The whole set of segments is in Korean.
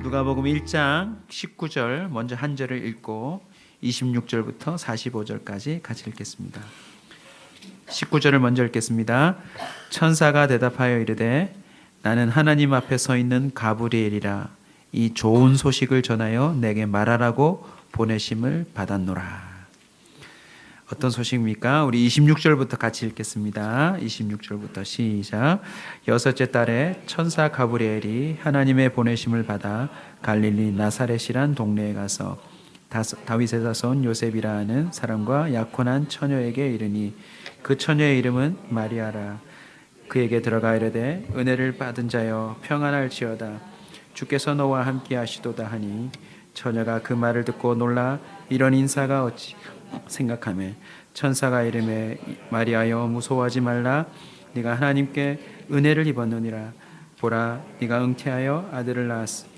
누가복음 1장 19절 먼저 한 절을 읽고 26절부터 45절까지 같이 읽겠습니다. 19절을 먼저 읽겠습니다. 천사가 대답하여 이르되 나는 하나님 앞에 서 있는 가브리엘이라. 이 좋은 소식을 전하여 내게 말하라고 보내심을 받았노라. 어떤 소식입니까? 우리 26절부터 같이 읽겠습니다. 26절부터 시작. 여섯째 달에 천사 가브리엘이 하나님의 보내심을 받아 갈릴리 나사렛이란 동네에 가서 다윗의 자손 요셉이라 하는 사람과 약혼한 처녀에게 이르니 그 처녀의 이름은 마리아라. 그에게 들어가 이르되 은혜를 받은 자여 평안할지어다. 주께서 너와 함께 하시도다 하니 처녀가 그 말을 듣고 놀라 이런 인사가 어찌 생각하며 천사가 이르매 마리아여 무서워하지 말라. 네가 하나님께 은혜를 입었느니라. 보라 네가 잉태하여 아들을 낳았으니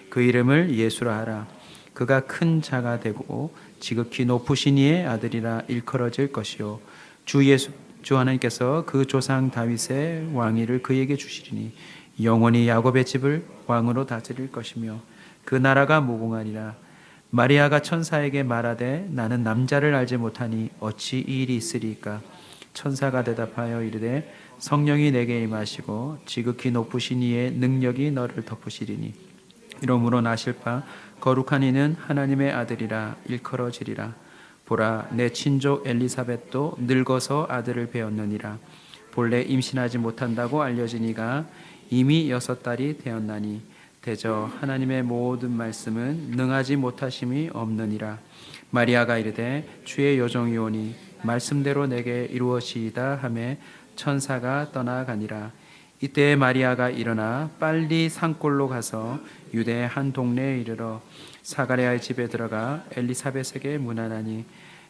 그 이름을 예수라 하라. 그가 큰 자가 되고 지극히 높으신 이의 아들이라 일컬어질 것이요 주 하나님께서 그 조상 다윗의 왕위를 그에게 주시리니 영원히 야곱의 집을 왕으로 다스릴 것이며 그 나라가 무궁하리라. 마리아가 천사에게 말하되 나는 남자를 알지 못하니 어찌 이 일이 있으리까. 천사가 대답하여 이르되 성령이 내게 임하시고 지극히 높으신 이의 능력이 너를 덮으시리니 이러므로 나실 바 거룩한 이는 하나님의 아들이라 일컬어지리라. 보라 내 친족 엘리사벳도 늙어서 아들을 배었느니라. 본래 임신하지 못한다고 알려진 이가 이미 6달이 되었나니 대저 하나님의 모든 말씀은 능하지 못하심이 없느니라. 마리아가 이르되 주의 여종이 오니 말씀대로 내게 이루어지이다 하매 천사가 떠나가니라. 이때 마리아가 일어나 빨리 산골로 가서 유대의 한 동네에 이르러 사가랴의 집에 들어가 엘리사벳에게 문안하니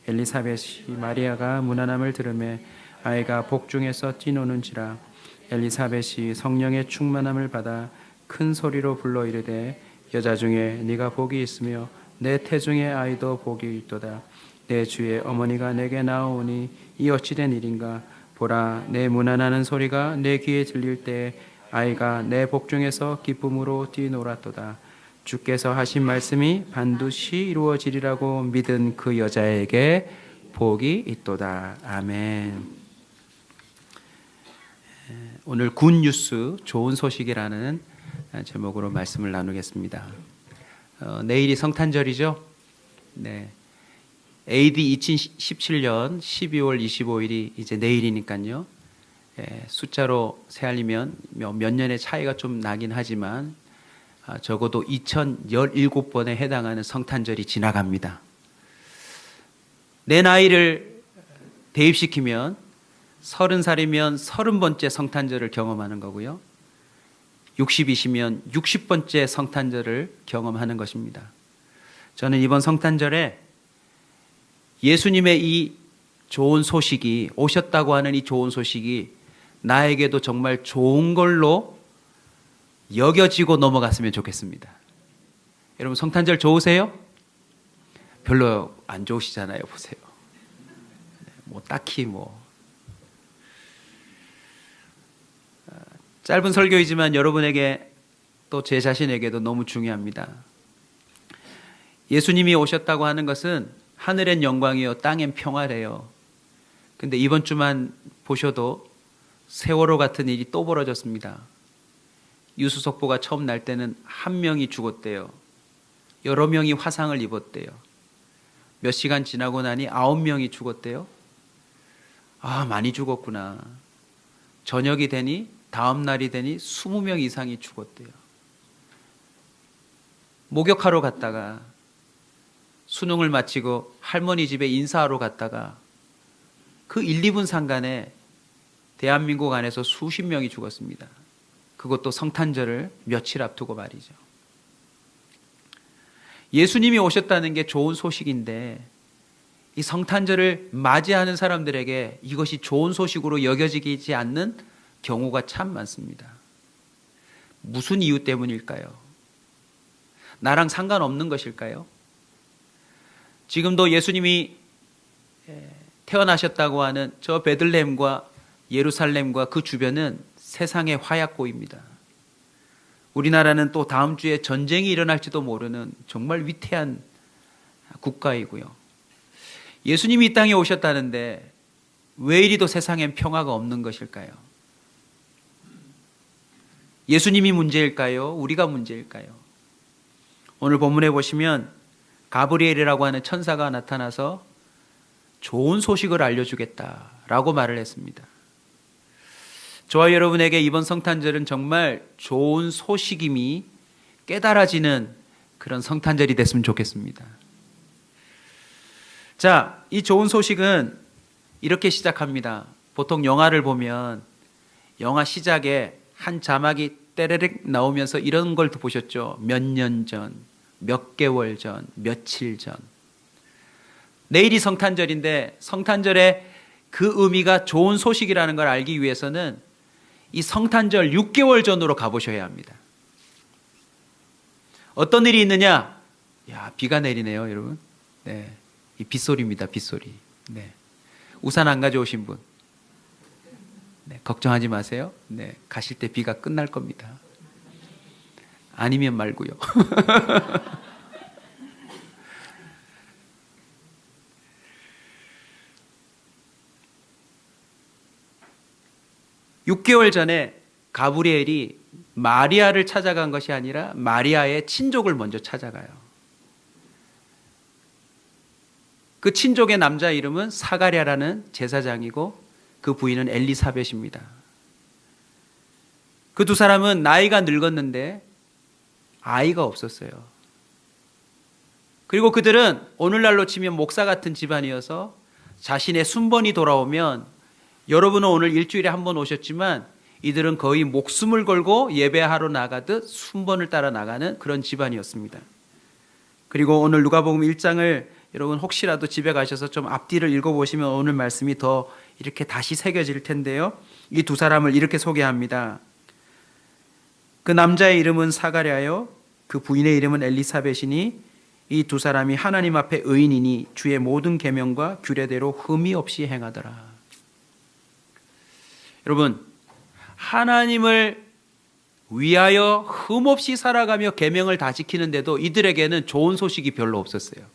엘리사벳이 마리아가 문안함을 들으매 아이가 복중에서 뛰노는지라. 엘리사벳이 성령의 충만함을 받아 큰 소리로 불러 이르되 여자 중에 네가 복이 있으며 내 태중의 아이도 복이 있도다. 내 주의 어머니가 내게 나오니 이 어찌된 일인가. 보라 내 문안하는 소리가 내 귀에 들릴 때 아이가 내 복중에서 기쁨으로 뛰놀았도다. 주께서 하신 말씀이 반드시 이루어지리라고 믿은 그 여자에게 복이 있도다. 아멘. 오늘 굿뉴스 좋은 소식이라는 제목으로 말씀을 나누겠습니다. 내일이 성탄절이죠. 네. AD 2017년 12월 25일이 이제 내일이니까요. 숫자로 세알리면 몇 년의 차이가 좀 나긴 하지만 적어도 2017번에 해당하는 성탄절이 지나갑니다. 내 나이를 대입시키면 30살이면 30번째 성탄절을 경험하는 거고요. 60이시면 60번째 성탄절을 경험하는 것입니다. 저는 이번 성탄절에 예수님의 이 좋은 소식이 오셨다고 하는 이 좋은 소식이 나에게도 정말 좋은 걸로 여겨지고 넘어갔으면 좋겠습니다. 여러분 성탄절 좋으세요? 별로 안 좋으시잖아요. 보세요. 딱히 짧은 설교이지만 여러분에게 또 제 자신에게도 너무 중요합니다. 예수님이 오셨다고 하는 것은 하늘엔 영광이요 땅엔 평화래요. 근데 이번 주만 보셔도 세월호 같은 일이 또 벌어졌습니다. 유수속보가 처음 날 때는 1명이 죽었대요. 여러 명이 화상을 입었대요. 몇 시간 지나고 나니 9명이 죽었대요. 많이 죽었구나. 저녁이 되니 다음 날이 되니 20명 이상이 죽었대요. 목욕하러 갔다가 수능을 마치고 할머니 집에 인사하러 갔다가 그 1, 2분 상간에 대한민국 안에서 수십 명이 죽었습니다. 그것도 성탄절을 며칠 앞두고 말이죠. 예수님이 오셨다는 게 좋은 소식인데 이 성탄절을 맞이하는 사람들에게 이것이 좋은 소식으로 여겨지지 않는 경우가 참 많습니다. 무슨 이유 때문일까요? 나랑 상관없는 것일까요? 지금도 예수님이 태어나셨다고 하는 저 베들레헴과 예루살렘과 그 주변은 세상의 화약고입니다. 우리나라는 또 다음 주에 전쟁이 일어날지도 모르는 정말 위태한 국가이고요. 예수님이 이 땅에 오셨다는데 왜 이리도 세상엔 평화가 없는 것일까요? 예수님이 문제일까요? 우리가 문제일까요? 오늘 본문에 보시면 가브리엘이라고 하는 천사가 나타나서 좋은 소식을 알려주겠다라고 말을 했습니다. 저와 여러분에게 이번 성탄절은 정말 좋은 소식임이 깨달아지는 그런 성탄절이 됐으면 좋겠습니다. 자, 이 좋은 소식은 이렇게 시작합니다. 보통 영화를 보면 영화 시작에 한 자막이 때레릭 나오면서 이런 걸 보셨죠? 몇 년 전, 몇 개월 전, 며칠 전. 내일이 성탄절인데 성탄절의 그 의미가 좋은 소식이라는 걸 알기 위해서는 이 성탄절 6개월 전으로 가보셔야 합니다. 어떤 일이 있느냐? 야, 비가 내리네요, 여러분. 네, 이 빗소리입니다, 빗소리. 네, 우산 안 가져오신 분, 네, 걱정하지 마세요. 네, 가실 때 비가 끝날 겁니다. 아니면 말고요. 6개월 전에 가브리엘이 마리아를 찾아간 것이 아니라 마리아의 친족을 먼저 찾아가요. 그 친족의 남자 이름은 사가랴라는 제사장이고 그 부인은 엘리사벳입니다. 그 두 사람은 나이가 늙었는데 아이가 없었어요. 그리고 그들은 오늘날로 치면 목사 같은 집안이어서 자신의 순번이 돌아오면, 여러분은 오늘 일주일에 한 번 오셨지만 이들은 거의 목숨을 걸고 예배하러 나가듯 순번을 따라 나가는 그런 집안이었습니다. 그리고 오늘 누가복음 1장을 여러분 혹시라도 집에 가셔서 좀 앞뒤를 읽어보시면 오늘 말씀이 더 이렇게 다시 새겨질 텐데요. 이 두 사람을 이렇게 소개합니다. 그 남자의 이름은 사가랴요, 그 부인의 이름은 엘리사벳이니 이 두 사람이 하나님 앞에 의인이니 주의 모든 계명과 규례대로 흠이 없이 행하더라. 여러분, 하나님을 위하여 흠없이 살아가며 계명을 다 지키는데도 이들에게는 좋은 소식이 별로 없었어요.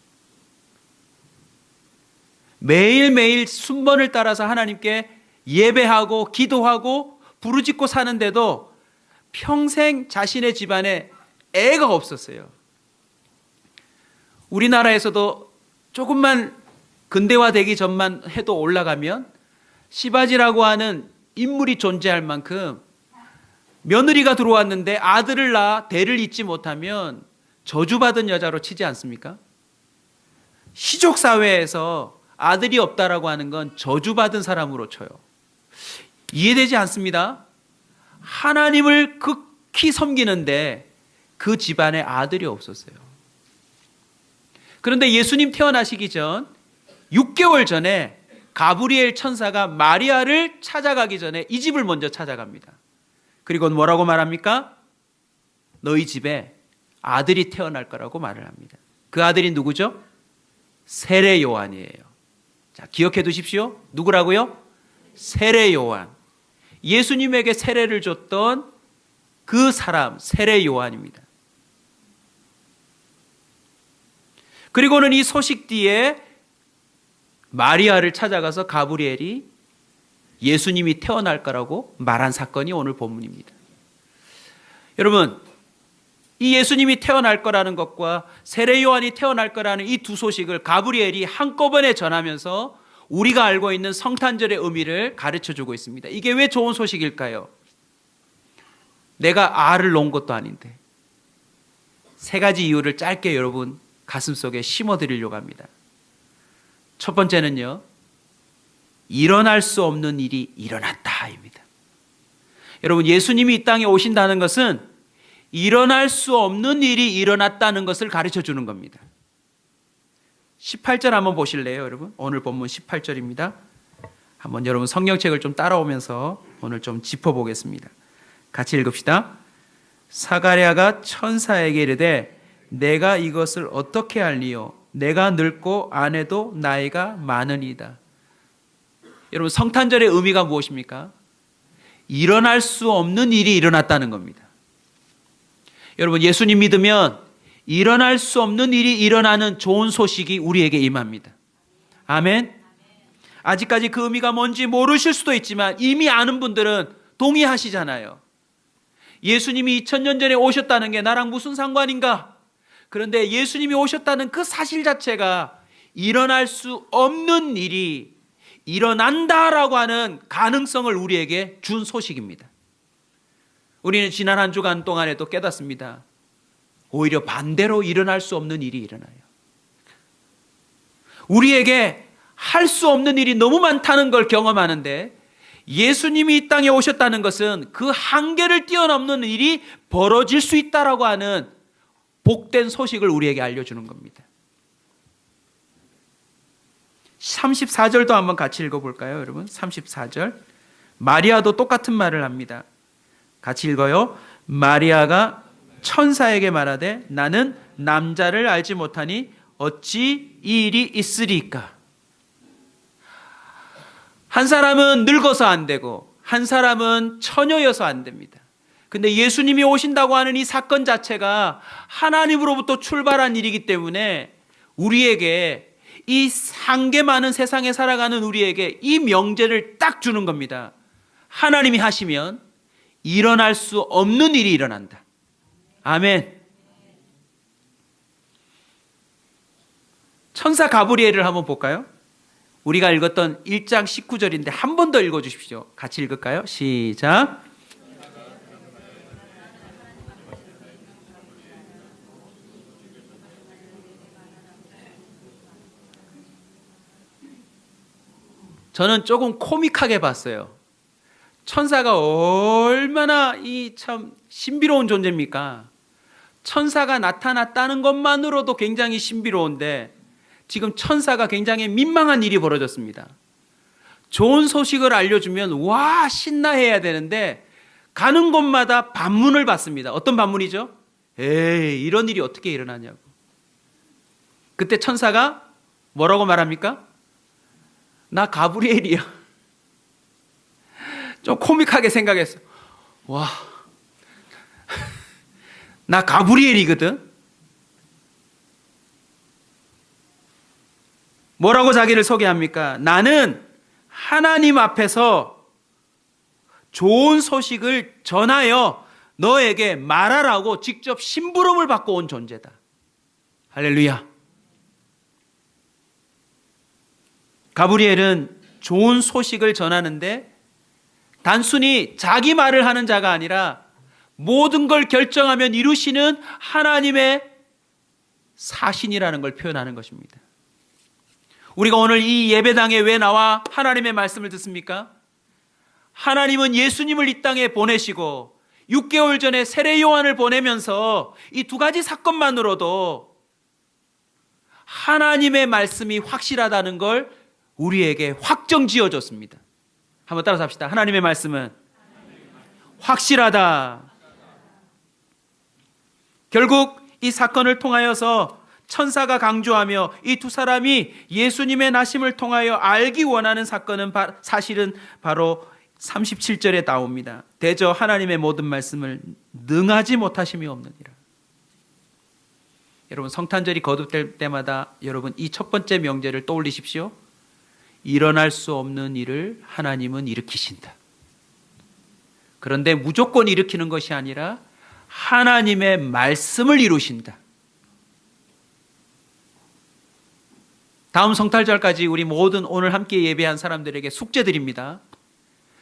매일매일 순번을 따라서 하나님께 예배하고 기도하고 부르짖고 사는데도 평생 자신의 집안에 애가 없었어요. 우리나라에서도 조금만 근대화되기 전만 해도 올라가면 시바지라고 하는 인물이 존재할 만큼 며느리가 들어왔는데 아들을 낳아 대를 잇지 못하면 저주받은 여자로 치지 않습니까? 시족사회에서 아들이 없다라고 하는 건 저주받은 사람으로 쳐요. 이해되지 않습니다. 하나님을 극히 섬기는데 그 집안에 아들이 없었어요. 그런데 예수님 태어나시기 전 6개월 전에 가브리엘 천사가 마리아를 찾아가기 전에 이 집을 먼저 찾아갑니다. 그리고 뭐라고 말합니까? 너희 집에 아들이 태어날 거라고 말을 합니다. 그 아들이 누구죠? 세례 요한이에요. 자, 기억해 두십시오. 누구라고요? 세례 요한. 예수님에게 세례를 줬던 그 사람, 세례 요한입니다. 그리고는 이 소식 뒤에 마리아를 찾아가서 가브리엘이 예수님이 태어날 거라고 말한 사건이 오늘 본문입니다. 여러분, 이 예수님이 태어날 거라는 것과 세례 요한이 태어날 거라는 이 두 소식을 가브리엘이 한꺼번에 전하면서 우리가 알고 있는 성탄절의 의미를 가르쳐 주고 있습니다. 이게 왜 좋은 소식일까요? 내가 알을 놓은 것도 아닌데 세 가지 이유를 짧게 여러분 가슴속에 심어 드리려고 합니다. 첫 번째는요, 일어날 수 없는 일이 일어났다입니다. 여러분, 예수님이 이 땅에 오신다는 것은 일어날 수 없는 일이 일어났다는 것을 가르쳐 주는 겁니다. 18절 한번 보실래요, 여러분? 오늘 본문 18절입니다. 한번 여러분 성경책을 좀 따라오면서 오늘 좀 짚어보겠습니다. 같이 읽읍시다. 사가랴가 천사에게 이르되 내가 이것을 어떻게 알리요? 내가 늙고 아내도 나이가 많으니이다. 여러분, 성탄절의 의미가 무엇입니까? 일어날 수 없는 일이 일어났다는 겁니다. 여러분, 예수님 믿으면 일어날 수 없는 일이 일어나는 좋은 소식이 우리에게 임합니다. 아멘. 아직까지 그 의미가 뭔지 모르실 수도 있지만 이미 아는 분들은 동의하시잖아요. 예수님이 2000년 전에 오셨다는 게 나랑 무슨 상관인가? 그런데 예수님이 오셨다는 그 사실 자체가 일어날 수 없는 일이 일어난다라고 하는 가능성을 우리에게 준 소식입니다. 우리는 지난 한 주간 동안에도 깨닫습니다. 오히려 반대로 일어날 수 없는 일이 일어나요. 우리에게 할 수 없는 일이 너무 많다는 걸 경험하는데 예수님이 이 땅에 오셨다는 것은 그 한계를 뛰어넘는 일이 벌어질 수 있다라고 하는 복된 소식을 우리에게 알려주는 겁니다. 34절도 한번 같이 읽어볼까요, 여러분? 34절. 마리아도 똑같은 말을 합니다. 같이 읽어요. 마리아가 천사에게 말하되 나는 남자를 알지 못하니 어찌 이 일이 있으리까? 한 사람은 늙어서 안 되고 한 사람은 처녀여서 안 됩니다. 근데 예수님이 오신다고 하는 이 사건 자체가 하나님으로부터 출발한 일이기 때문에 우리에게 이 한계 많은 세상에 살아가는 우리에게 이 명제를 딱 주는 겁니다. 하나님이 하시면 일어날 수 없는 일이 일어난다. 아멘. 천사 가브리엘을 한번 볼까요? 우리가 읽었던 1장 19절인데 한 번 더 읽어주십시오. 같이 읽을까요? 시작. 저는 조금 코믹하게 봤어요. 천사가 얼마나 이 참 신비로운 존재입니까? 천사가 나타났다는 것만으로도 굉장히 신비로운데 지금 천사가 굉장히 민망한 일이 벌어졌습니다. 좋은 소식을 알려주면 와 신나해야 되는데 가는 곳마다 반문을 받습니다. 어떤 반문이죠? 에이 이런 일이 어떻게 일어나냐고. 그때 천사가 뭐라고 말합니까? 나 가브리엘이야. 좀 코믹하게 생각했어. 와, 나 가브리엘이거든. 뭐라고 자기를 소개합니까? 나는 하나님 앞에서 좋은 소식을 전하여 너에게 말하라고 직접 심부름을 받고 온 존재다. 할렐루야. 가브리엘은 좋은 소식을 전하는데 단순히 자기 말을 하는 자가 아니라 모든 걸 결정하면 이루시는 하나님의 사신이라는 걸 표현하는 것입니다. 우리가 오늘 이 예배당에 왜 나와 하나님의 말씀을 듣습니까? 하나님은 예수님을 이 땅에 보내시고 6개월 전에 세례 요한을 보내면서 이 두 가지 사건만으로도 하나님의 말씀이 확실하다는 걸 우리에게 확정 지어줬습니다. 한번 따라서 합시다. 하나님의 말씀은 확실하다. 결국 이 사건을 통하여서 천사가 강조하며 이 두 사람이 예수님의 나심을 통하여 알기 원하는 사건은 사실은 바로 37절에 나옵니다. 대저 하나님의 모든 말씀을 능하지 못하심이 없느니라. 여러분 성탄절이 거듭될 때마다 여러분 이 첫 번째 명제를 떠올리십시오. 일어날 수 없는 일을 하나님은 일으키신다. 그런데 무조건 일으키는 것이 아니라 하나님의 말씀을 이루신다. 다음 성탄절까지 우리 모든 오늘 함께 예배한 사람들에게 숙제드립니다.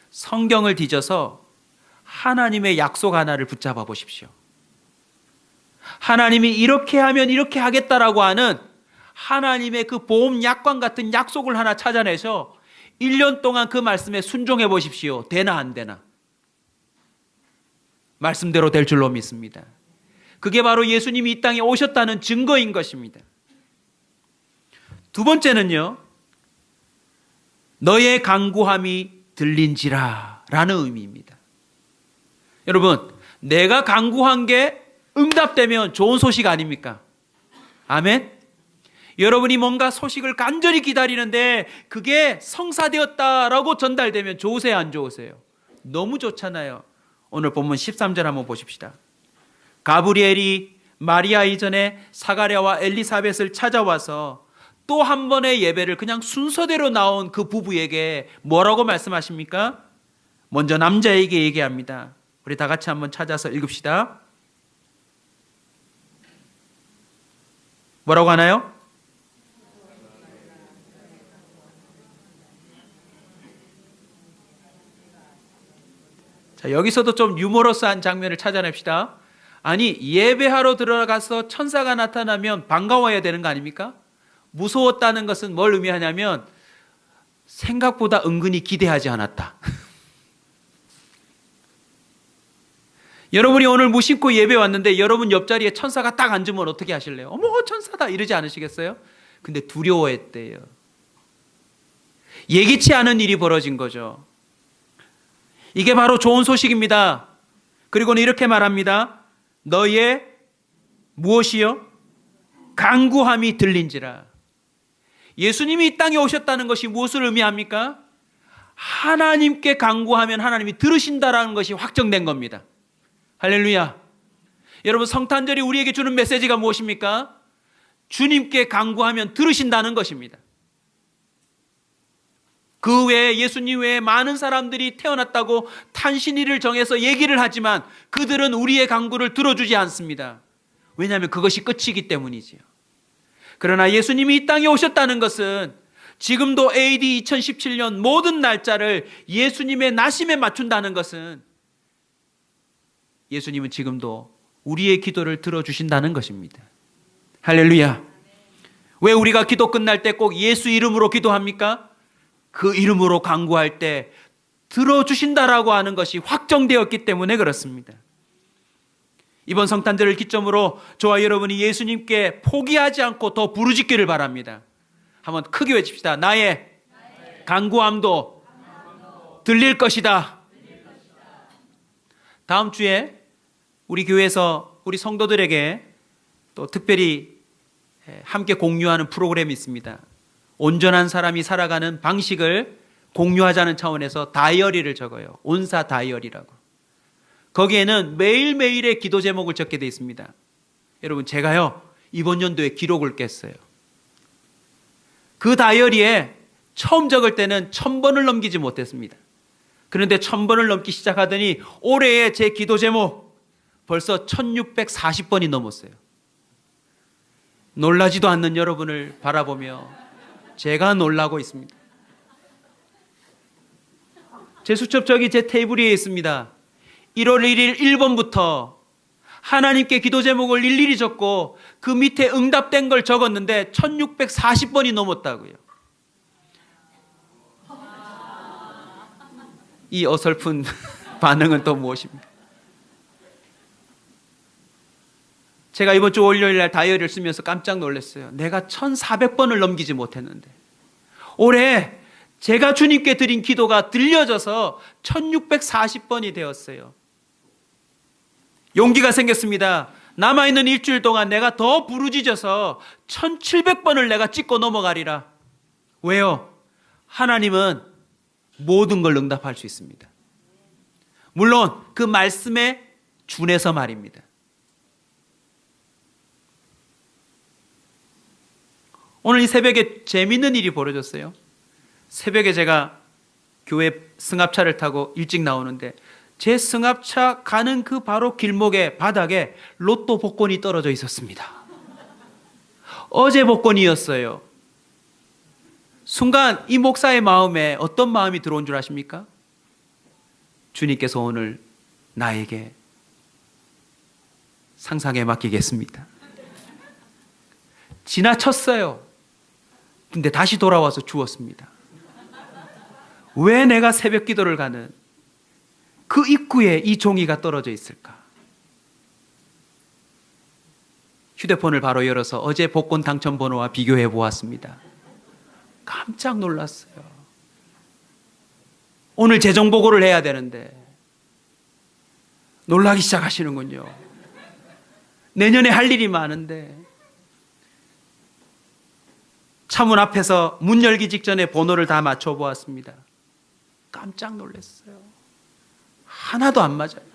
성경을 뒤져서 하나님의 약속 하나를 붙잡아 보십시오. 하나님이 이렇게 하면 이렇게 하겠다라고 하는 하나님의 그 보험 약관 같은 약속을 하나 찾아내서 1년 동안 그 말씀에 순종해 보십시오. 되나 안 되나? 말씀대로 될 줄로 믿습니다. 그게 바로 예수님이 이 땅에 오셨다는 증거인 것입니다. 두 번째는요, 너의 간구함이 들린지라 라는 의미입니다. 여러분, 내가 간구한 게 응답되면 좋은 소식 아닙니까? 아멘? 여러분이 뭔가 소식을 간절히 기다리는데 그게 성사되었다라고 전달되면 좋으세요, 안 좋으세요? 너무 좋잖아요. 오늘 본문 13절 한번 보십시다. 가브리엘이 마리아 이전에 사가랴와 엘리사벳을 찾아와서 또 한 번의 예배를 그냥 순서대로 나온 그 부부에게 뭐라고 말씀하십니까? 먼저 남자에게 얘기합니다. 우리 다 같이 한번 찾아서 읽읍시다. 뭐라고 하나요? 자, 여기서도 좀 유머러스한 장면을 찾아냅시다. 아니, 예배하러 들어가서 천사가 나타나면 반가워야 되는 거 아닙니까? 무서웠다는 것은 뭘 의미하냐면 생각보다 은근히 기대하지 않았다. 여러분이 오늘 무심코 예배 왔는데 여러분 옆자리에 천사가 딱 앉으면 어떻게 하실래요? 어머, 천사다 이러지 않으시겠어요? 근데 두려워했대요. 예기치 않은 일이 벌어진 거죠. 이게 바로 좋은 소식입니다. 그리고는 이렇게 말합니다. 너의 무엇이요? 간구함이 들린지라. 예수님이 이 땅에 오셨다는 것이 무엇을 의미합니까? 하나님께 간구하면 하나님이 들으신다라는 것이 확정된 겁니다. 할렐루야. 여러분, 성탄절이 우리에게 주는 메시지가 무엇입니까? 주님께 간구하면 들으신다는 것입니다. 그 외에 예수님 외에 많은 사람들이 태어났다고 탄신일을 정해서 얘기를 하지만 그들은 우리의 간구를 들어주지 않습니다. 왜냐하면 그것이 끝이기 때문이지요. 그러나 예수님이 이 땅에 오셨다는 것은 지금도 AD 2017년 모든 날짜를 예수님의 나심에 맞춘다는 것은 예수님은 지금도 우리의 기도를 들어주신다는 것입니다. 할렐루야. 왜 우리가 기도 끝날 때 꼭 예수 이름으로 기도합니까? 그 이름으로 간구할 때 들어주신다라고 하는 것이 확정되었기 때문에 그렇습니다. 이번 성탄절을 기점으로 저와 여러분이 예수님께 포기하지 않고 더 부르짖기를 바랍니다. 한번 크게 외칩시다. 나의 간구함도 들릴 것이다. 다음 주에 우리 교회에서 우리 성도들에게 또 특별히 함께 공유하는 프로그램이 있습니다. 온전한 사람이 살아가는 방식을 공유하자는 차원에서 다이어리를 적어요. 온사 다이어리라고. 거기에는 매일매일의 기도 제목을 적게 되어 있습니다. 여러분, 제가요 이번 연도에 기록을 깼어요. 그 다이어리에 처음 적을 때는 1000번을 넘기지 못했습니다. 그런데 1000번을 넘기 시작하더니 올해의 제 기도 제목 벌써 1640번이 넘었어요. 놀라지도 않는 여러분을 바라보며 제가 놀라고 있습니다. 제 수첩적이 제 테이블 위에 있습니다. 1월 1일 1번부터 하나님께 기도 제목을 일일이 적고 그 밑에 응답된 걸 적었는데 1640번이 넘었다고요. 이 어설픈 반응은 또 무엇입니까? 제가 이번 주 월요일 날 다이어리를 쓰면서 깜짝 놀랐어요. 내가 1400번을 넘기지 못했는데 올해 제가 주님께 드린 기도가 들려져서 1640번이 되었어요. 용기가 생겼습니다. 남아있는 일주일 동안 내가 더 부르짖어서 1700번을 내가 찍고 넘어가리라. 왜요? 하나님은 모든 걸 응답할 수 있습니다. 물론 그 말씀에 준해서 말입니다. 오늘 이 새벽에 재밌는 일이 벌어졌어요. 새벽에 제가 교회 승합차를 타고 일찍 나오는데 제 승합차 가는 그 바로 길목에 바닥에 로또 복권이 떨어져 있었습니다. 어제 복권이었어요. 순간 이 목사의 마음에 어떤 마음이 들어온 줄 아십니까? 주님께서 오늘 나에게 상상에 맡기겠습니다. 지나쳤어요. 근데 다시 돌아와서 주었습니다. 왜 내가 새벽 기도를 가는 그 입구에 이 종이가 떨어져 있을까? 휴대폰을 바로 열어서 어제 복권 당첨 번호와 비교해 보았습니다. 깜짝 놀랐어요. 오늘 재정 보고를 해야 되는데 놀라기 시작하시는군요. 내년에 할 일이 많은데 차문 앞에서 문 열기 직전에 번호를 다 맞춰보았습니다. 깜짝 놀랐어요. 하나도 안 맞아요.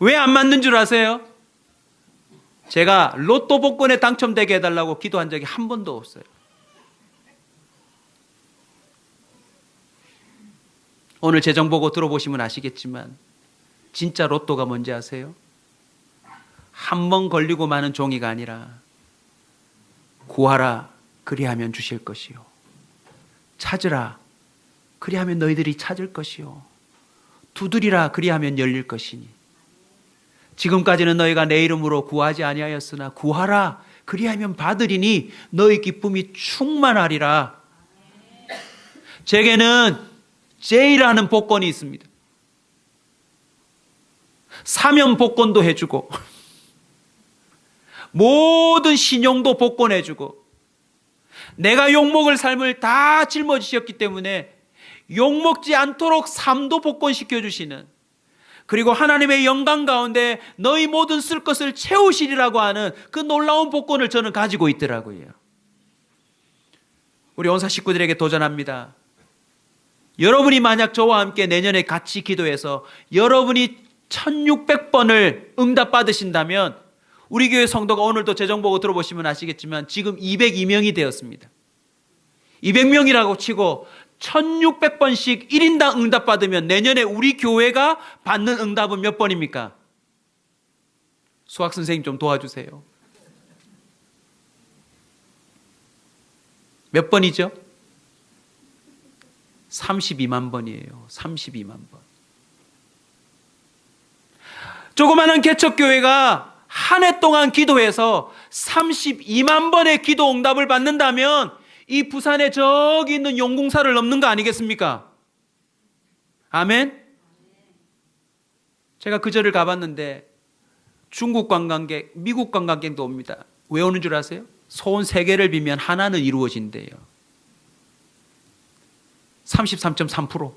왜 안 맞는 줄 아세요? 제가 로또 복권에 당첨되게 해달라고 기도한 적이 한 번도 없어요. 오늘 재정 보고 들어보시면 아시겠지만 진짜 로또가 뭔지 아세요? 한 번 걸리고 마는 종이가 아니라 구하라 그리하면 주실 것이요, 찾으라 그리하면 너희들이 찾을 것이요, 두드리라 그리하면 열릴 것이니 지금까지는 너희가 내 이름으로 구하지 아니하였으나 구하라 그리하면 받으리니 너희 기쁨이 충만하리라. 제게는 제이라는 복권이 있습니다. 사면 복권도 해주고 모든 신용도 복권해주고 내가 욕먹을 삶을 다 짊어지셨기 때문에 욕먹지 않도록 삶도 복권시켜주시는, 그리고 하나님의 영광 가운데 너희 모든 쓸 것을 채우시리라고 하는 그 놀라운 복권을 저는 가지고 있더라고요. 우리 온사 식구들에게 도전합니다. 여러분이 만약 저와 함께 내년에 같이 기도해서 여러분이 1600번을 응답받으신다면 우리 교회 성도가 오늘도 재정 보고 들어보시면 아시겠지만 지금 202명이 되었습니다. 200명이라고 치고 1600번씩 1인당 응답받으면 내년에 우리 교회가 받는 응답은 몇 번입니까? 수학 선생님 좀 도와주세요. 몇 번이죠? 32만 번이에요. 32만 번. 조그마한 개척교회가 한 해 동안 기도해서 32만 번의 기도 응답을 받는다면 이 부산에 저기 있는 용궁사를 넘는 거 아니겠습니까? 아멘? 제가 그 절을 가봤는데 중국 관광객, 미국 관광객도 옵니다. 왜 오는 줄 아세요? 소원 3개를 빌면 하나는 이루어진대요. 33.3%.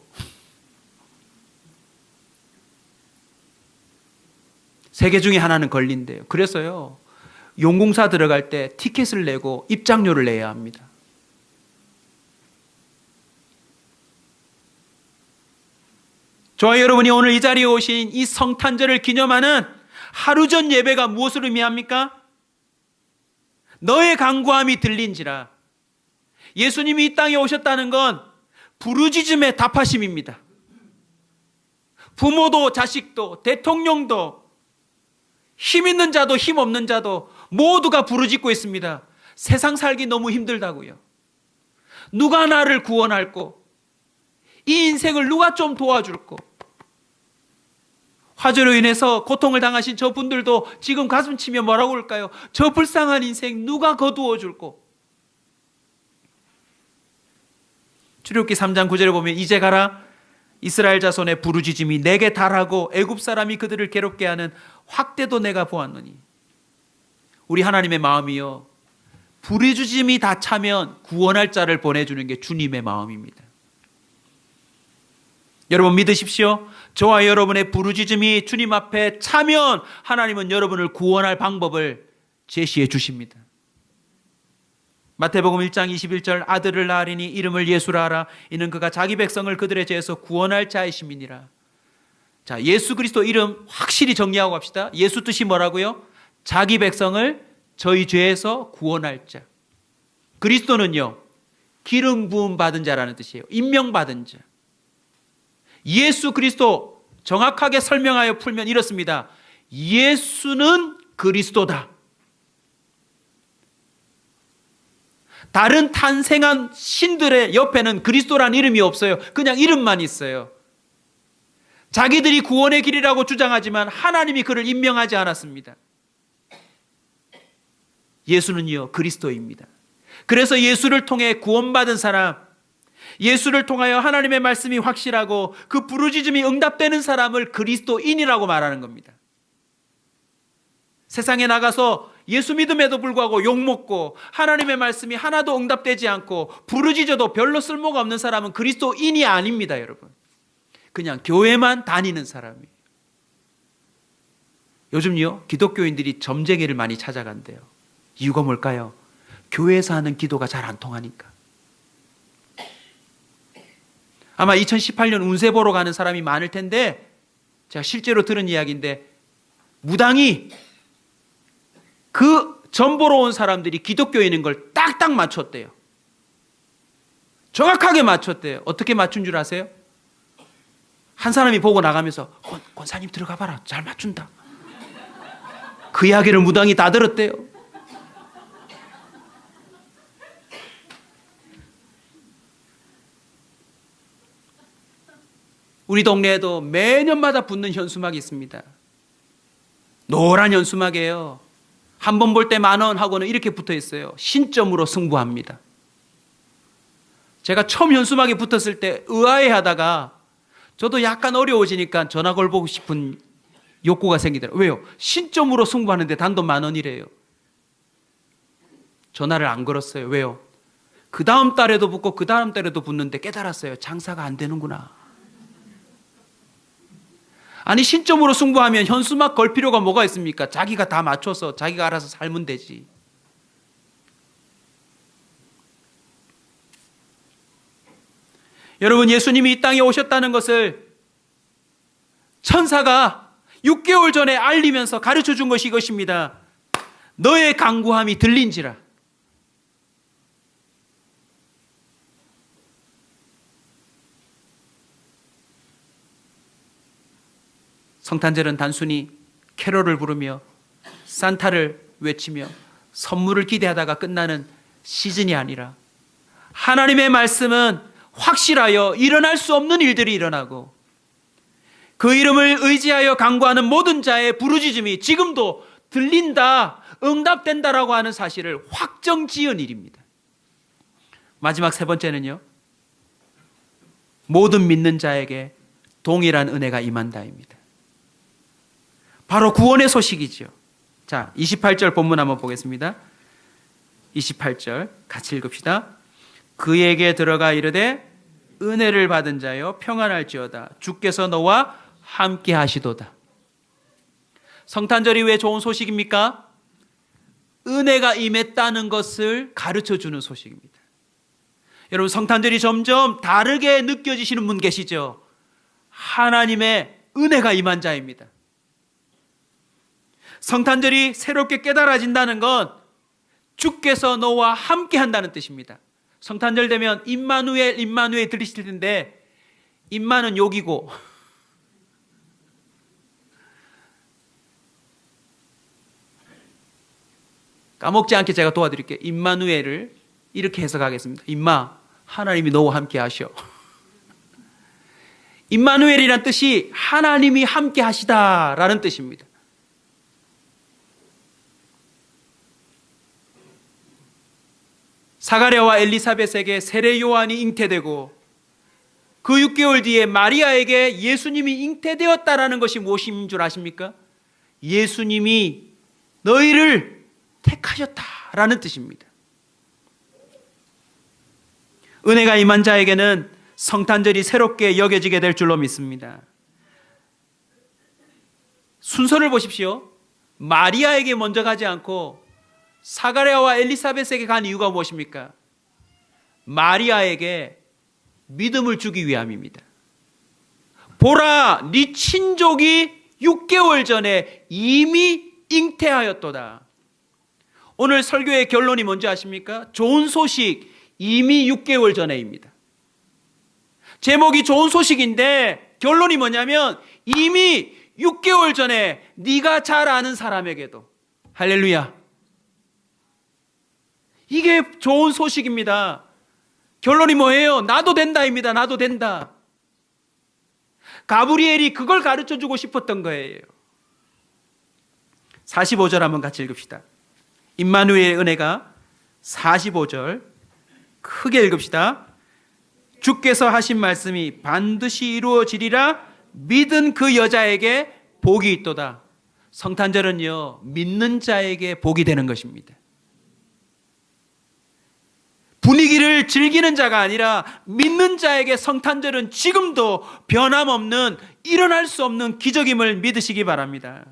3개 중에 하나는 걸린대요. 그래서요, 용궁사 들어갈 때 티켓을 내고 입장료를 내야 합니다. 저와 여러분이 오늘 이 자리에 오신 이 성탄절을 기념하는 하루 전 예배가 무엇을 의미합니까? 너의 간구함이 들린지라. 예수님이 이 땅에 오셨다는 건 부르짖음의 답하심입니다. 부모도 자식도 대통령도 힘 있는 자도 힘 없는 자도 모두가 부르짖고 있습니다. 세상 살기 너무 힘들다고요. 누가 나를 구원할꼬? 이 인생을 누가 좀 도와줄꼬? 화재로 인해서 고통을 당하신 저분들도 지금 가슴 치며 뭐라고 할까요? 저 불쌍한 인생 누가 거두어 줄꼬? 출애굽기 3장 9절에 보면 이제 가라 이스라엘 자손의 부르짖음이 내게 달하고 애굽 사람이 그들을 괴롭게 하는 확대도 내가 보았노니. 우리 하나님의 마음이요, 부르짖음이 다 차면 구원할 자를 보내주는 게 주님의 마음입니다. 여러분 믿으십시오. 저와 여러분의 부르짖음이 주님 앞에 차면 하나님은 여러분을 구원할 방법을 제시해 주십니다. 마태복음 1장 21절 아들을 낳으리니 이름을 예수라 하라. 이는 그가 자기 백성을 그들의 죄에서 구원할 자이심이니라. 자, 예수 그리스도 이름 확실히 정리하고 갑시다. 예수 뜻이 뭐라고요? 자기 백성을 저희 죄에서 구원할 자. 그리스도는요, 기름 부음 받은 자라는 뜻이에요. 임명받은 자. 예수 그리스도 정확하게 설명하여 풀면 이렇습니다. 예수는 그리스도다. 다른 탄생한 신들의 옆에는 그리스도란 이름이 없어요. 그냥 이름만 있어요. 자기들이 구원의 길이라고 주장하지만 하나님이 그를 임명하지 않았습니다. 예수는요, 그리스도입니다. 그래서 예수를 통해 구원받은 사람, 예수를 통하여 하나님의 말씀이 확실하고 그 부르짖음이 응답되는 사람을 그리스도인이라고 말하는 겁니다. 세상에 나가서 예수 믿음에도 불구하고 욕먹고 하나님의 말씀이 하나도 응답되지 않고 부르짖어도 별로 쓸모가 없는 사람은 그리스도인이 아닙니다, 여러분. 그냥 교회만 다니는 사람이에요. 요즘요, 기독교인들이 점쟁이를 많이 찾아간대요. 이유가 뭘까요? 교회에서 하는 기도가 잘 안 통하니까. 아마 2018년 운세 보러 가는 사람이 많을 텐데, 제가 실제로 들은 이야기인데, 무당이 그 점 보러 온 사람들이 기독교인인 걸 딱딱 맞췄대요. 정확하게 맞췄대요. 어떻게 맞춘 줄 아세요? 한 사람이 보고 나가면서 권사님 들어가 봐라. 잘 맞춘다. 그 이야기를 무당이 다 들었대요. 우리 동네에도 매년마다 붙는 현수막이 있습니다. 노란 현수막이에요. 한 번 볼 때 10,000원 하고는 이렇게 붙어 있어요. 신점으로 승부합니다. 제가 처음 현수막에 붙었을 때 의아해하다가 저도 약간 어려워지니까 전화 걸보고 싶은 욕구가 생기더라고요. 왜요? 신점으로 승부하는데 단돈 10,000원이래요. 전화를 안 걸었어요. 왜요? 그 다음 달에도 붙고 그 다음 달에도 붙는데 깨달았어요. 장사가 안 되는구나. 아니, 신점으로 승부하면 현수막 걸 필요가 뭐가 있습니까? 자기가 다 맞춰서 자기가 알아서 살면 되지. 여러분, 예수님이 이 땅에 오셨다는 것을 천사가 6개월 전에 알리면서 가르쳐 준 것이 이것입니다. 너의 간구함이 들린지라. 성탄절은 단순히 캐롤을 부르며 산타를 외치며 선물을 기대하다가 끝나는 시즌이 아니라 하나님의 말씀은 확실하여 일어날 수 없는 일들이 일어나고 그 이름을 의지하여 간구하는 모든 자의 부르짖음이 지금도 들린다, 응답된다라고 하는 사실을 확정지은 일입니다. 마지막 세 번째는요, 모든 믿는 자에게 동일한 은혜가 임한다입니다. 바로 구원의 소식이죠. 자, 28절 본문 한번 보겠습니다. 28절 같이 읽읍시다. 그에게 들어가 이르되 은혜를 받은 자여 평안할지어다. 주께서 너와 함께 하시도다. 성탄절이 왜 좋은 소식입니까? 은혜가 임했다는 것을 가르쳐 주는 소식입니다. 여러분, 성탄절이 점점 다르게 느껴지시는 분 계시죠? 하나님의 은혜가 임한 자입니다. 성탄절이 새롭게 깨달아진다는 건 주께서 너와 함께 한다는 뜻입니다. 성탄절 되면 임마누엘 임마누엘 들리실 텐데, 임마는 욕이고 까먹지 않게 제가 도와드릴게요. 임마누엘을 이렇게 해석하겠습니다. 임마, 하나님이 너와 함께 하셔. 임마누엘이란 뜻이 하나님이 함께 하시다라는 뜻입니다. 사가랴와 엘리사벳에게 세례 요한이 잉태되고 그 6개월 뒤에 마리아에게 예수님이 잉태되었다라는 것이 무엇인 줄 아십니까? 예수님이 너희를 택하셨다라는 뜻입니다. 은혜가 임한 자에게는 성탄절이 새롭게 여겨지게 될 줄로 믿습니다. 순서를 보십시오. 마리아에게 먼저 가지 않고 사가랴와 엘리사벳에게 간 이유가 무엇입니까? 마리아에게 믿음을 주기 위함입니다. 보라, 네 친족이 6개월 전에 이미 잉태하였도다. 오늘 설교의 결론이 뭔지 아십니까? 좋은 소식, 이미 6개월 전에입니다. 제목이 좋은 소식인데 결론이 뭐냐면 이미 6개월 전에 네가 잘 아는 사람에게도. 할렐루야. 이게 좋은 소식입니다. 결론이 뭐예요? 나도 된다입니다. 나도 된다. 가브리엘이 그걸 가르쳐주고 싶었던 거예요. 45절 한번 같이 읽읍시다. 임마누엘의 은혜가 45절 크게 읽읍시다. 주께서 하신 말씀이 반드시 이루어지리라 믿은 그 여자에게 복이 있도다. 성탄절은요, 믿는 자에게 복이 되는 것입니다. 분위기를 즐기는 자가 아니라 믿는 자에게 성탄절은 지금도 변함없는 일어날 수 없는 기적임을 믿으시기 바랍니다.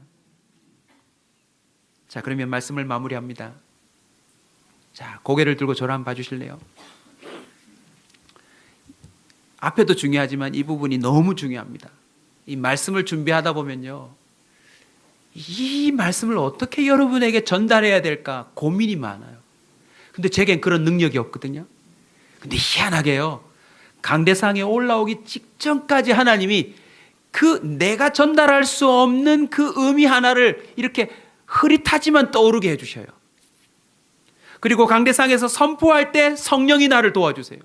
자, 그러면 말씀을 마무리합니다. 자, 고개를 들고 저를 한번 봐주실래요? 앞에도 중요하지만 이 부분이 너무 중요합니다. 이 말씀을 준비하다 보면요, 이 말씀을 어떻게 여러분에게 전달해야 될까 고민이 많아요. 근데 제겐 그런 능력이 없거든요. 근데 희한하게요, 강대상에 올라오기 직전까지 하나님이 그 내가 전달할 수 없는 그 의미 하나를 이렇게 흐릿하지만 떠오르게 해주셔요. 그리고 강대상에서 선포할 때 성령이 나를 도와주세요.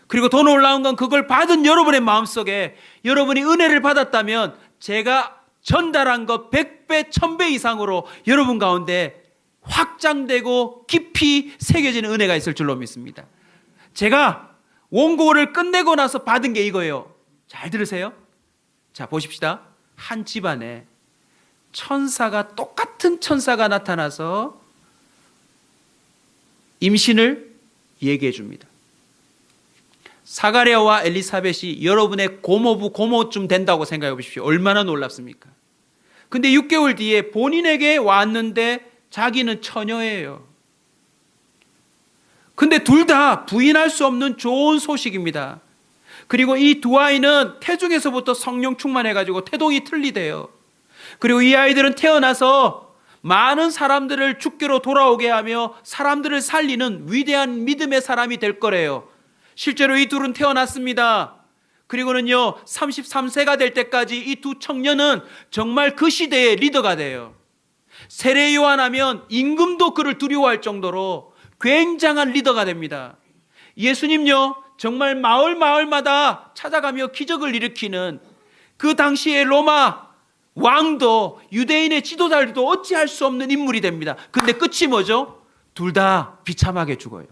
그리고 더 놀라운 건 그걸 받은 여러분의 마음속에 여러분이 은혜를 받았다면 제가 전달한 것 100배, 1000배 이상으로 여러분 가운데 확장되고 깊이 새겨지는 은혜가 있을 줄로 믿습니다. 제가 원고를 끝내고 나서 받은 게 이거예요. 잘 들으세요. 자, 보십시다. 한 집안에 천사가, 똑같은 천사가 나타나서 임신을 얘기해 줍니다. 사가랴와 엘리사벳이 여러분의 고모부, 고모쯤 된다고 생각해 보십시오. 얼마나 놀랍습니까? 근데 6개월 뒤에 본인에게 왔는데 자기는 처녀예요. 근데 둘 다 부인할 수 없는 좋은 소식입니다. 그리고 이 두 아이는 태중에서부터 성령 충만해가지고 태동이 틀리대요. 그리고 이 아이들은 태어나서 많은 사람들을 주께로 돌아오게 하며 사람들을 살리는 위대한 믿음의 사람이 될 거래요. 실제로 이 둘은 태어났습니다. 그리고는요, 33세가 될 때까지 이 두 청년은 정말 그 시대의 리더가 돼요. 세례 요한하면 임금도 그를 두려워할 정도로 굉장한 리더가 됩니다. 예수님요, 정말 마을마다 찾아가며 기적을 일으키는 그 당시의 로마 왕도 유대인의 지도자들도 어찌할 수 없는 인물이 됩니다. 근데 끝이 뭐죠? 둘 다 비참하게 죽어요.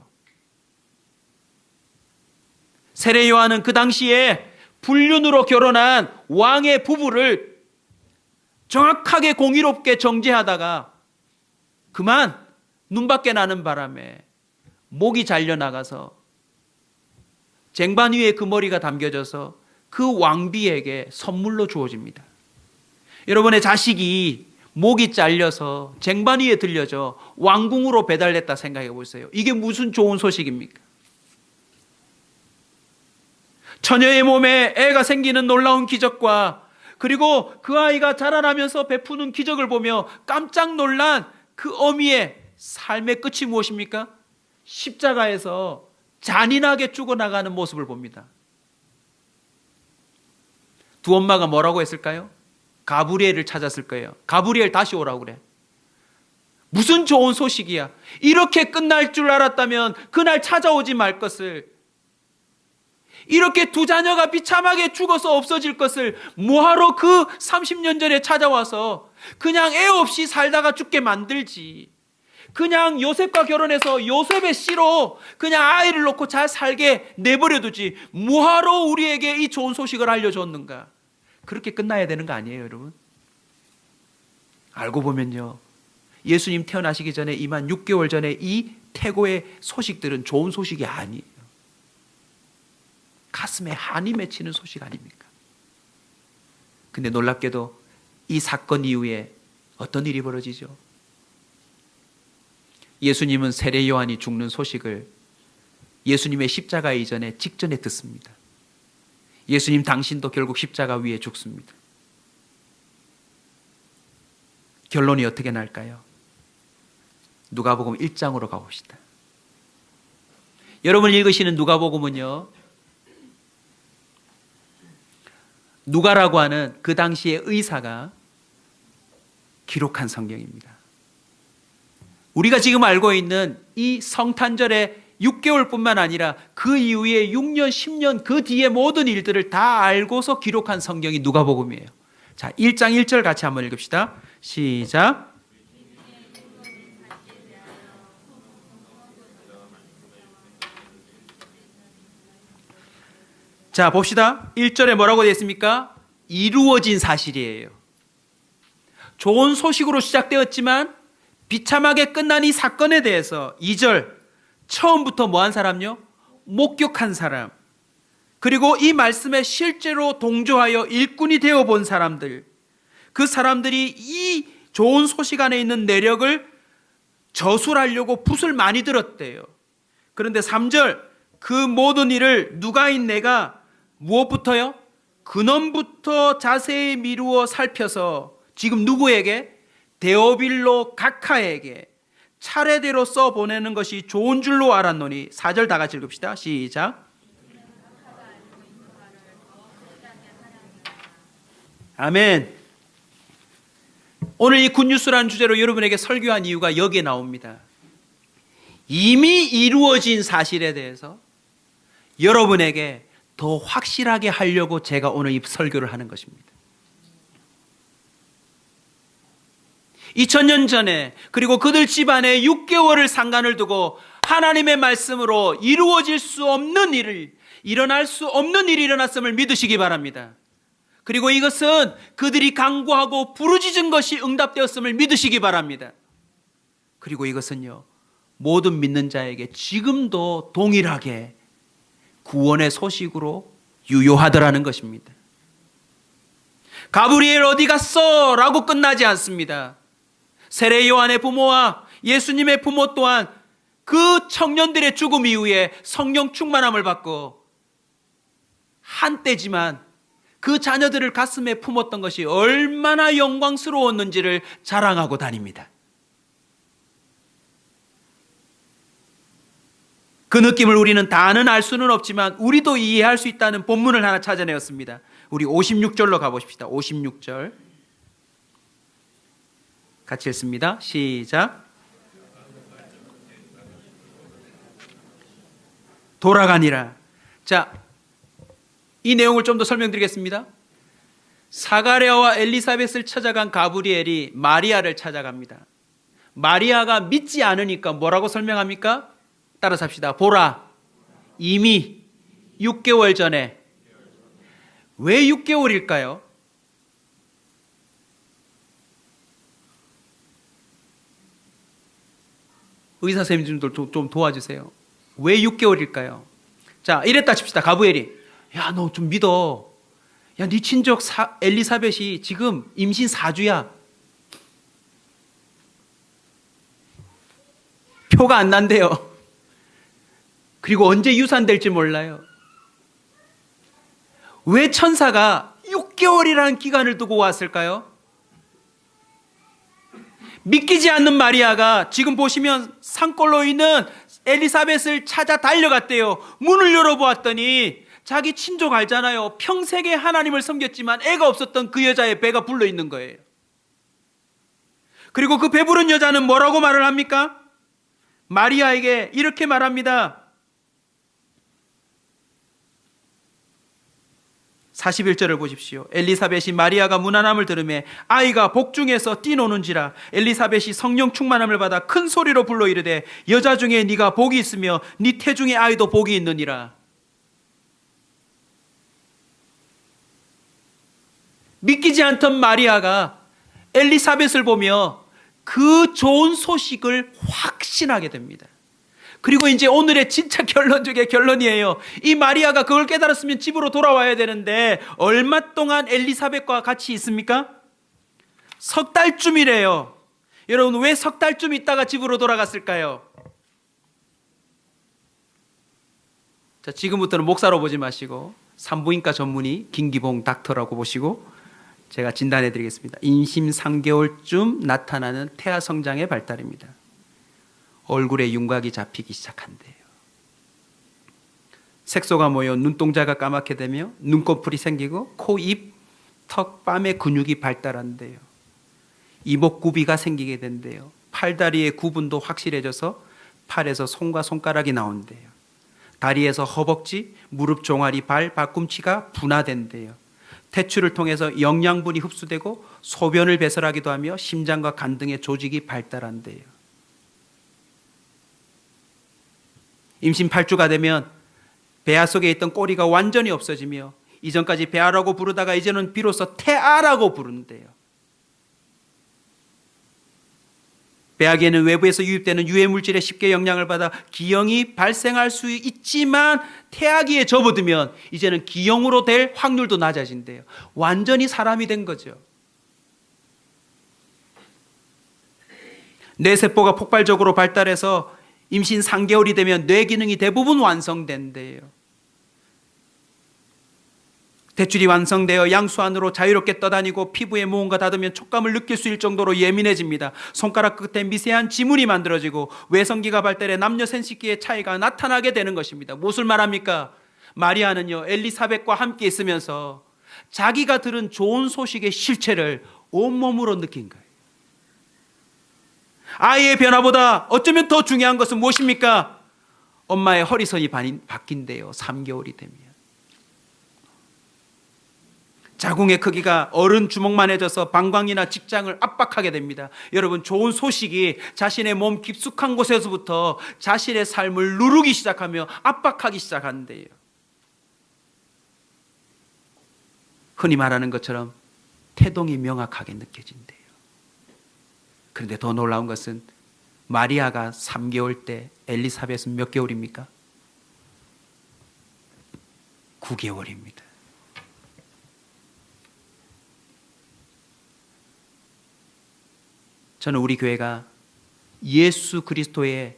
세례 요한은 그 당시에 불륜으로 결혼한 왕의 부부를 정확하게 공의롭게 정죄하다가 그만 눈밖에 나는 바람에 목이 잘려나가서 쟁반 위에 그 머리가 담겨져서 그 왕비에게 선물로 주어집니다. 여러분의 자식이 목이 잘려서 쟁반 위에 들려져 왕궁으로 배달됐다 생각해 보세요. 이게 무슨 좋은 소식입니까? 처녀의 몸에 애가 생기는 놀라운 기적과 그리고 그 아이가 자라나면서 베푸는 기적을 보며 깜짝 놀란 그 어미의 삶의 끝이 무엇입니까? 십자가에서 잔인하게 죽어나가는 모습을 봅니다. 두 엄마가 뭐라고 했을까요? 가브리엘을 찾았을 거예요. 가브리엘 다시 오라고 그래. 무슨 좋은 소식이야. 이렇게 끝날 줄 알았다면 그날 찾아오지 말 것을, 이렇게 두 자녀가 비참하게 죽어서 없어질 것을 뭐하러 그 30년 전에 찾아와서 그냥 애 없이 살다가 죽게 만들지. 그냥 요셉과 결혼해서 요셉의 씨로 그냥 아이를 놓고 잘 살게 내버려두지. 뭐하러 우리에게 이 좋은 소식을 알려줬는가. 그렇게 끝나야 되는 거 아니에요, 여러분? 알고 보면요, 예수님 태어나시기 전에 이만 6개월 전에 이 태고의 소식들은 좋은 소식이 아니에요. 가슴에 한이 맺히는 소식 아닙니까? 근데 놀랍게도 이 사건 이후에 어떤 일이 벌어지죠? 예수님은 세례 요한이 죽는 소식을 예수님의 십자가 이전에 직전에 듣습니다. 예수님 당신도 결국 십자가 위에 죽습니다. 결론이 어떻게 날까요? 누가복음 1장으로 가봅시다. 여러분 읽으시는 누가복음은요, 누가라고 하는 그 당시의 의사가 기록한 성경입니다. 우리가 지금 알고 있는 이 성탄절의 6개월뿐만 아니라 그 이후에 6년, 10년 그 뒤에 모든 일들을 다 알고서 기록한 성경이 누가복음이에요. 자, 1장 1절 같이 한번 읽읍시다. 시작. 자, 봅시다. 1절에 뭐라고 되어 있습니까? 이루어진 사실이에요. 좋은 소식으로 시작되었지만 비참하게 끝난 이 사건에 대해서 2절, 처음부터 뭐 한 사람요? 목격한 사람. 그리고 이 말씀에 실제로 동조하여 일꾼이 되어 본 사람들. 그 사람들이 이 좋은 소식 안에 있는 내력을 저술하려고 붓을 많이 들었대요. 그런데 3절, 그 모든 일을 누가인 내가 무엇부터요? 근원부터 자세히 미루어 살펴서 지금 누구에게? 데오빌로 각하에게 차례대로 써보내는 것이 좋은 줄로 알았노니. 4절 다 같이 읽읍시다. 시작. 아멘. 오늘 이 굿뉴스라는 주제로 여러분에게 설교한 이유가 여기에 나옵니다. 이미 이루어진 사실에 대해서 여러분에게 더 확실하게 하려고 제가 오늘 이 설교를 하는 것입니다. 2000년 전에, 그리고 그들 집안에 6개월을 상간을 두고 하나님의 말씀으로 이루어질 수 없는 일을, 일어날 수 없는 일이 일어났음을 믿으시기 바랍니다. 그리고 이것은 그들이 간구하고 부르짖은 것이 응답되었음을 믿으시기 바랍니다. 그리고 이것은요, 모든 믿는 자에게 지금도 동일하게 구원의 소식으로 유효하더라는 것입니다. 가브리엘 어디 갔어? 라고 끝나지 않습니다. 세례 요한의 부모와 예수님의 부모 또한 그 청년들의 죽음 이후에 성령 충만함을 받고 한때지만 그 자녀들을 가슴에 품었던 것이 얼마나 영광스러웠는지를 자랑하고 다닙니다. 그 느낌을 우리는 다는 알 수는 없지만 우리도 이해할 수 있다는 본문을 하나 찾아내었습니다. 우리 56절로 가보십시다. 56절 같이 읽습니다. 시작. 돌아가니라. 자, 이 내용을 좀 더 설명드리겠습니다. 사가랴와 엘리사벳을 찾아간 가브리엘이 마리아를 찾아갑니다. 마리아가 믿지 않으니까 뭐라고 설명합니까? 따라서 합시다. 보라, 이미 6개월 전에. 왜 6개월일까요? 의사 선생님들 좀 도와주세요. 왜 6개월일까요? 자, 이랬다 칩시다. 가브리엘이, 야, 너 좀 믿어. 야, 네 친족 엘리사벳이 지금 임신 4주야. 표가 안 난대요. 그리고 언제 유산될지 몰라요. 왜 천사가 6개월이라는 기간을 두고 왔을까요? 믿기지 않는 마리아가 지금 보시면 산골로 있는 엘리사벳을 찾아 달려갔대요. 문을 열어보았더니 자기 친족 알잖아요. 평생에 하나님을 섬겼지만 애가 없었던 그 여자의 배가 불러 있는 거예요. 그리고 그 배부른 여자는 뭐라고 말을 합니까? 마리아에게 이렇게 말합니다. 41절을 보십시오. 엘리사벳이 마리아가 문안함을 들으매 아이가 복중에서 뛰노는지라. 엘리사벳이 성령 충만함을 받아 큰 소리로 불러 이르되 여자 중에 네가 복이 있으며 네 태중의 아이도 복이 있느니라. 믿기지 않던 마리아가 엘리사벳을 보며 그 좋은 소식을 확신하게 됩니다. 그리고 이제 오늘의 진짜 결론 중에 결론이에요. 이 마리아가 그걸 깨달았으면 집으로 돌아와야 되는데 얼마 동안 엘리사벳과 같이 있습니까? 석 달쯤이래요. 여러분, 왜 석 달쯤 있다가 집으로 돌아갔을까요? 자, 지금부터는 목사로 보지 마시고 산부인과 전문의 김기봉 닥터라고 보시고 제가 진단해 드리겠습니다. 임신 3개월쯤 나타나는 태아 성장의 발달입니다. 얼굴에 윤곽이 잡히기 시작한대요. 색소가 모여 눈동자가 까맣게 되며 눈꺼풀이 생기고 코, 입, 턱, 뺨의 근육이 발달한대요. 이목구비가 생기게 된대요. 팔다리의 구분도 확실해져서 팔에서 손과 손가락이 나온대요. 다리에서 허벅지, 무릎 종아리, 발, 발꿈치가 분화된대요. 태출을 통해서 영양분이 흡수되고 소변을 배설하기도 하며 심장과 간 등의 조직이 발달한대요. 임신 8주가 되면 배아 속에 있던 꼬리가 완전히 없어지며 이전까지 배아라고 부르다가 이제는 비로소 태아라고 부른대요. 배아기에는 외부에서 유입되는 유해 물질에 쉽게 영향을 받아 기형이 발생할 수 있지만 태아기에 접어들면 이제는 기형으로 될 확률도 낮아진대요. 완전히 사람이 된 거죠. 뇌세포가 폭발적으로 발달해서 임신 3개월이 되면 뇌 기능이 대부분 완성된대요. 대출이 완성되어 양수 안으로 자유롭게 떠다니고 피부에 무언가 닿으면 촉감을 느낄 수 있을 정도로 예민해집니다. 손가락 끝에 미세한 지문이 만들어지고 외성기가 발달해 남녀 생식기의 차이가 나타나게 되는 것입니다. 무엇을 말합니까? 마리아는요, 엘리사벳과 함께 있으면서 자기가 들은 좋은 소식의 실체를 온몸으로 느낀 거예요. 아이의 변화보다 어쩌면 더 중요한 것은 무엇입니까? 엄마의 허리선이 바뀐대요. 3개월이 되면. 자궁의 크기가 어른 주먹만해져서 방광이나 직장을 압박하게 됩니다. 여러분, 좋은 소식이 자신의 몸 깊숙한 곳에서부터 자신의 삶을 누르기 시작하며 압박하기 시작한대요. 흔히 말하는 것처럼 태동이 명확하게 느껴진대요. 그런데 더 놀라운 것은 마리아가 3개월 때 엘리사벳은 몇 개월입니까? 9개월입니다. 저는 우리 교회가 예수 그리스도의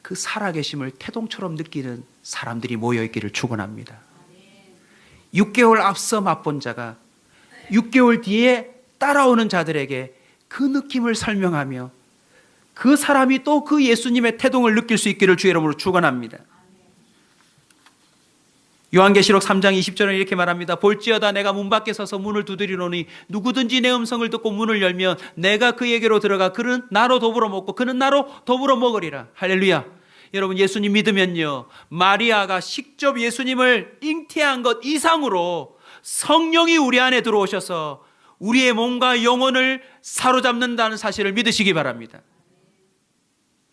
그 살아계심을 태동처럼 느끼는 사람들이 모여있기를 축원합니다. 6개월 앞서 맛본 자가 6개월 뒤에 따라오는 자들에게 그 느낌을 설명하며 그 사람이 또 그 예수님의 태동을 느낄 수 있기를 주의 이름으로 축원합니다. 요한계시록 3장 20절은 이렇게 말합니다. 볼지어다 내가 문 밖에 서서 문을 두드리노니 누구든지 내 음성을 듣고 문을 열면 내가 그에게로 들어가 그는 나로 더불어 먹고 그는 나로 더불어 먹으리라. 할렐루야. 여러분, 예수님 믿으면요, 마리아가 직접 예수님을 잉태한 것 이상으로 성령이 우리 안에 들어오셔서 우리의 몸과 영혼을 사로잡는다는 사실을 믿으시기 바랍니다.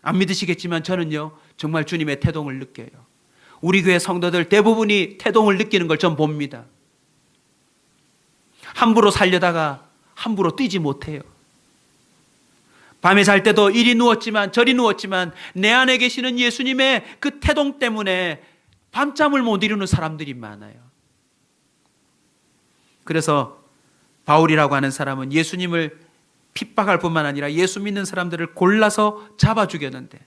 안 믿으시겠지만 저는요, 정말 주님의 태동을 느껴요. 우리 교회 성도들 대부분이 태동을 느끼는 걸 전 봅니다. 함부로 살려다가 함부로 뛰지 못해요. 밤에 잘 때도 이리 누웠지만 저리 누웠지만 내 안에 계시는 예수님의 그 태동 때문에 밤잠을 못 이루는 사람들이 많아요. 그래서 바울이라고 하는 사람은 예수님을 핍박할 뿐만 아니라 예수 믿는 사람들을 골라서 잡아 죽였는데,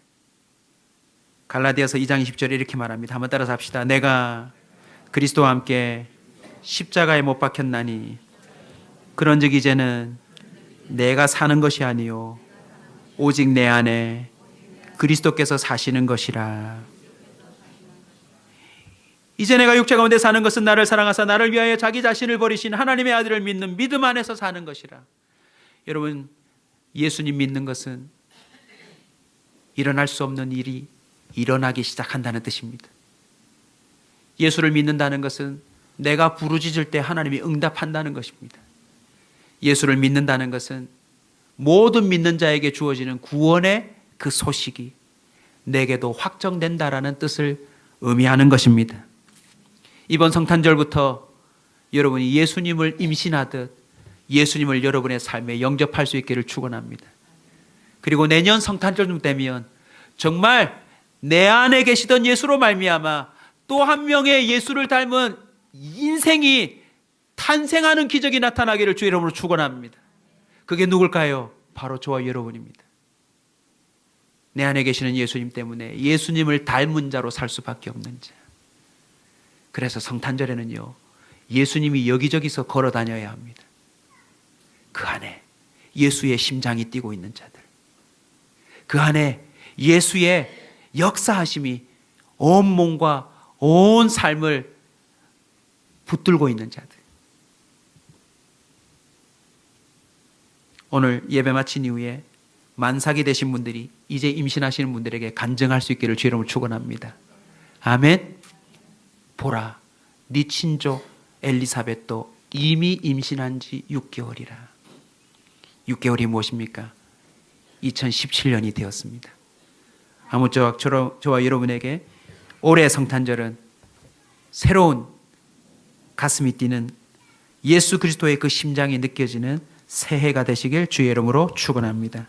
갈라디아서 2장 20절에 이렇게 말합니다. 한번 따라서 합시다. 내가 그리스도와 함께 십자가에 못 박혔나니 그런즉 이제는 내가 사는 것이 아니요 오직 내 안에 그리스도께서 사시는 것이라. 이제 내가 육체 가운데 사는 것은 나를 사랑하사 나를 위하여 자기 자신을 버리신 하나님의 아들을 믿는 믿음 안에서 사는 것이라. 여러분, 예수님 믿는 것은 일어날 수 없는 일이 일어나기 시작한다는 뜻입니다. 예수를 믿는다는 것은 내가 부르짖을 때 하나님이 응답한다는 것입니다. 예수를 믿는다는 것은 모든 믿는 자에게 주어지는 구원의 그 소식이 내게도 확정된다라는 뜻을 의미하는 것입니다. 이번 성탄절부터 여러분이 예수님을 임신하듯 예수님을 여러분의 삶에 영접할 수 있기를 축원합니다. 그리고 내년 성탄절쯤 되면 정말 내 안에 계시던 예수로 말미암아 또 한 명의 예수를 닮은 인생이 탄생하는 기적이 나타나기를 주의 이름으로 축원합니다. 그게 누굴까요? 바로 저와 여러분입니다. 내 안에 계시는 예수님 때문에 예수님을 닮은 자로 살 수밖에 없는 자. 그래서 성탄절에는요, 예수님이 여기저기서 걸어 다녀야 합니다. 그 안에 예수의 심장이 뛰고 있는 자들, 그 안에 예수의 역사하심이 온 몸과 온 삶을 붙들고 있는 자들. 오늘 예배 마친 이후에 만삭이 되신 분들이 이제 임신하시는 분들에게 간증할 수 있기를 주의 이름으로 축원합니다. 아멘. 보라, 네 친조 엘리사벳도 이미 임신한 지 6개월이라. 6개월이 무엇입니까? 2017년이 되었습니다. 아무쪼록 저와 여러분에게 올해 성탄절은 새로운 가슴이 뛰는 예수 그리스도의 그 심장이 느껴지는 새해가 되시길 주의 이름으로 축원합니다.